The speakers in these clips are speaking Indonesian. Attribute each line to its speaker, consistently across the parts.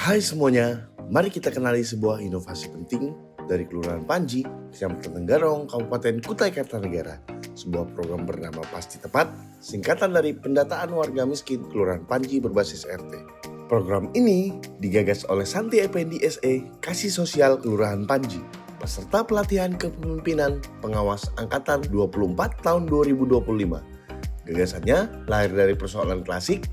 Speaker 1: Hai semuanya, mari kita kenali sebuah inovasi penting dari Kelurahan Panji, Kecamatan Tenggarong, Kabupaten Kutai Kartanegara. Sebuah program bernama Pasti Tepat, singkatan dari Pendataan Warga Miskin Kelurahan Panji berbasis RT. Program ini digagas oleh Santi Effendi SE, Kasih Sosial Kelurahan Panji, peserta pelatihan kepemimpinan pengawas Angkatan 24 tahun 2025. Gagasannya lahir dari persoalan klasik,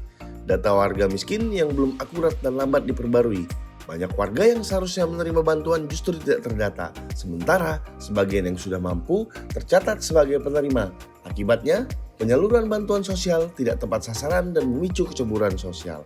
Speaker 1: data warga miskin yang belum akurat dan lambat diperbarui. Banyak warga yang seharusnya menerima bantuan justru tidak terdata, sementara sebagian yang sudah mampu tercatat sebagai penerima. Akibatnya, penyaluran bantuan sosial tidak tepat sasaran dan memicu kecemburuan sosial.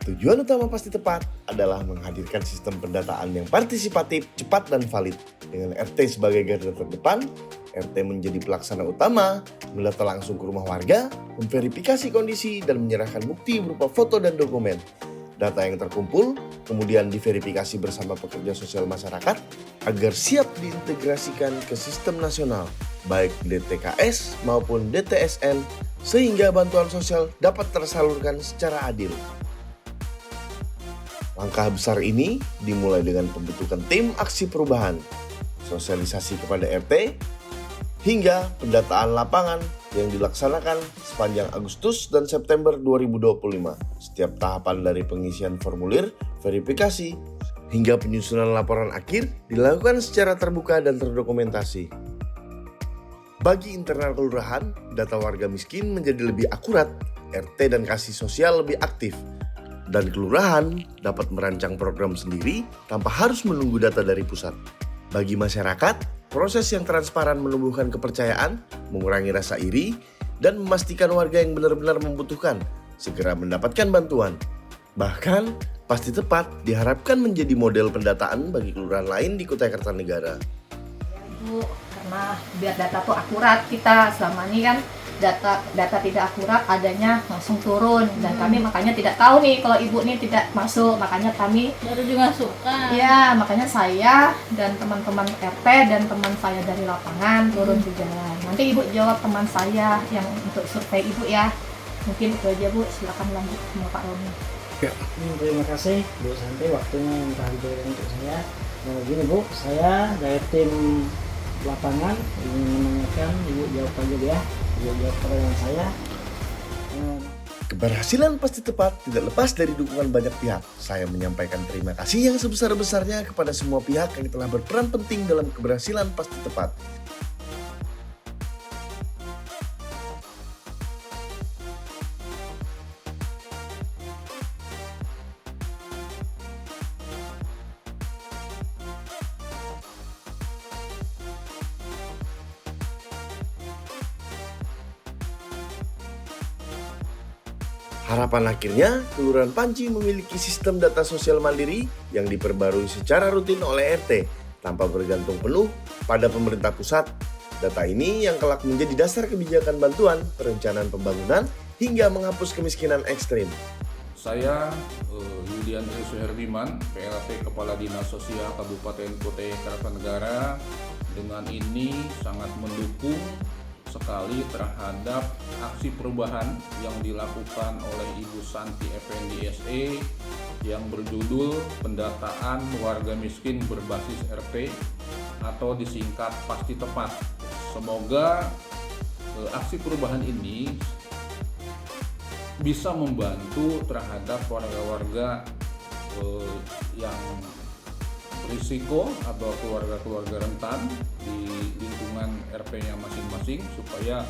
Speaker 1: Tujuan utama Pasti Tepat adalah menghadirkan sistem pendataan yang partisipatif, cepat, dan valid. Dengan RT sebagai garda terdepan, RT menjadi pelaksana utama, mendata langsung ke rumah warga, memverifikasi kondisi, dan menyerahkan bukti berupa foto dan dokumen. Data yang terkumpul kemudian diverifikasi bersama pekerja sosial masyarakat agar siap diintegrasikan ke sistem nasional, baik DTKS maupun DTSN, sehingga bantuan sosial dapat tersalurkan secara adil. Langkah besar ini dimulai dengan pembentukan tim aksi perubahan, sosialisasi kepada RT, hingga pendataan lapangan yang dilaksanakan sepanjang Agustus dan September 2025. Setiap tahapan dari pengisian formulir, verifikasi, hingga penyusunan laporan akhir dilakukan secara terbuka dan terdokumentasi. Bagi internal kelurahan, data warga miskin menjadi lebih akurat, RT dan kasih sosial lebih aktif, dan kelurahan dapat merancang program sendiri tanpa harus menunggu data dari pusat. Bagi masyarakat, proses yang transparan menumbuhkan kepercayaan, mengurangi rasa iri, dan memastikan warga yang benar-benar membutuhkan segera mendapatkan bantuan. Bahkan, Pasti Tepat diharapkan menjadi model pendataan bagi kelurahan lain di Kutai Kartanegara.
Speaker 2: Ibu, karena biar data tuh akurat, kita selama ini kan data tidak akurat adanya langsung turun, dan kami makanya tidak tahu nih kalau ibu nih tidak masuk, makanya kami
Speaker 3: baru dimasukkan.
Speaker 2: Ya, makanya saya dan teman-teman RT dan teman saya dari lapangan turun ke jalan. Nanti ibu jawab teman saya yang untuk survei ibu ya. Mungkin itu aja Bu, silakan lanjut sama Pak Roni.
Speaker 4: Terima kasih Bu Santi waktunya yang telah diberikan untuk saya. Nah, begini Bu, saya dari tim lapangan ingin menanyakan, Ibu jawab aja ya. Ibu jawab pertanyaan saya.
Speaker 1: Keberhasilan Pasti Tepat tidak lepas dari dukungan banyak pihak. Saya menyampaikan terima kasih yang sebesar-besarnya kepada semua pihak yang telah berperan penting dalam keberhasilan Pasti Tepat. Harapan akhirnya, Kelurahan Panji memiliki sistem data sosial mandiri yang diperbarui secara rutin oleh RT tanpa bergantung penuh pada pemerintah pusat. Data ini yang kelak menjadi dasar kebijakan bantuan, perencanaan pembangunan, hingga menghapus kemiskinan ekstrim.
Speaker 5: Saya Yudian Suherdiman, PLT Kepala Dinas Sosial Kabupaten Kutai Kartanegara, dengan ini sangat mendukung sekali terhadap aksi perubahan yang dilakukan oleh Ibu Santi Effendi SE yang berjudul Pendataan Warga Miskin Berbasis RT atau disingkat Pasti Tepat. Semoga aksi perubahan ini bisa membantu terhadap warga-warga yang risiko atau keluarga-keluarga rentan di lingkungan RT-nya masing-masing supaya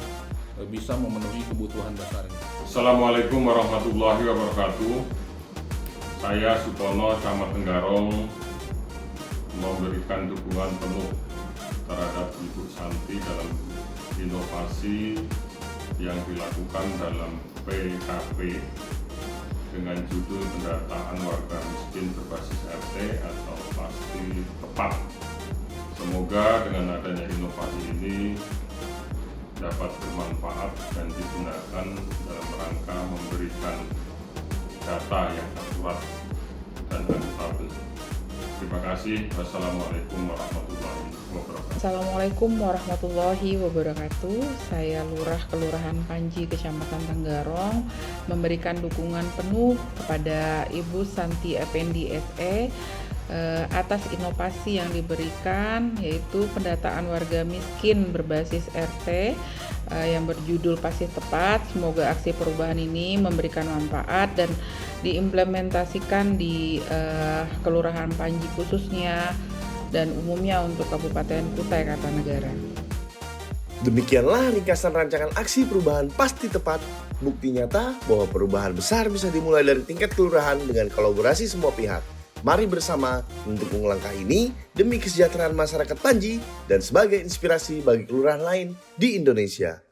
Speaker 5: bisa memenuhi kebutuhan dasarnya.
Speaker 6: Assalamualaikum warahmatullahi wabarakatuh. Saya Sutono, Camat Tenggarong, memberikan dukungan penuh terhadap Ibu Santi dalam inovasi yang dilakukan dalam PKP dengan judul Pendataan Warga Miskin Berbasis RT atau Pasti Tepat. Semoga dengan adanya inovasi ini dapat bermanfaat dan digunakan dalam rangka memberikan data yang akurat dan akuntabel. Terima kasih. Wassalamualaikum warahmatullahi wabarakatuh.
Speaker 3: Assalamualaikum warahmatullahi wabarakatuh. Saya Lurah Kelurahan Panji, Kecamatan Tenggarong. memberikan dukungan penuh kepada Ibu Santi Effendi SE atas inovasi yang diberikan, yaitu pendataan warga miskin berbasis RT yang berjudul Pasti Tepat. Semoga aksi perubahan ini memberikan manfaat dan diimplementasikan di Kelurahan Panji khususnya dan umumnya untuk Kabupaten Kutai Kartanegara.
Speaker 1: Demikianlah ringkasan rancangan aksi perubahan Pasti Tepat. Bukti nyata bahwa perubahan besar bisa dimulai dari tingkat kelurahan dengan kolaborasi semua pihak. Mari bersama mendukung langkah ini demi kesejahteraan masyarakat Panji dan sebagai inspirasi bagi kelurahan lain di Indonesia.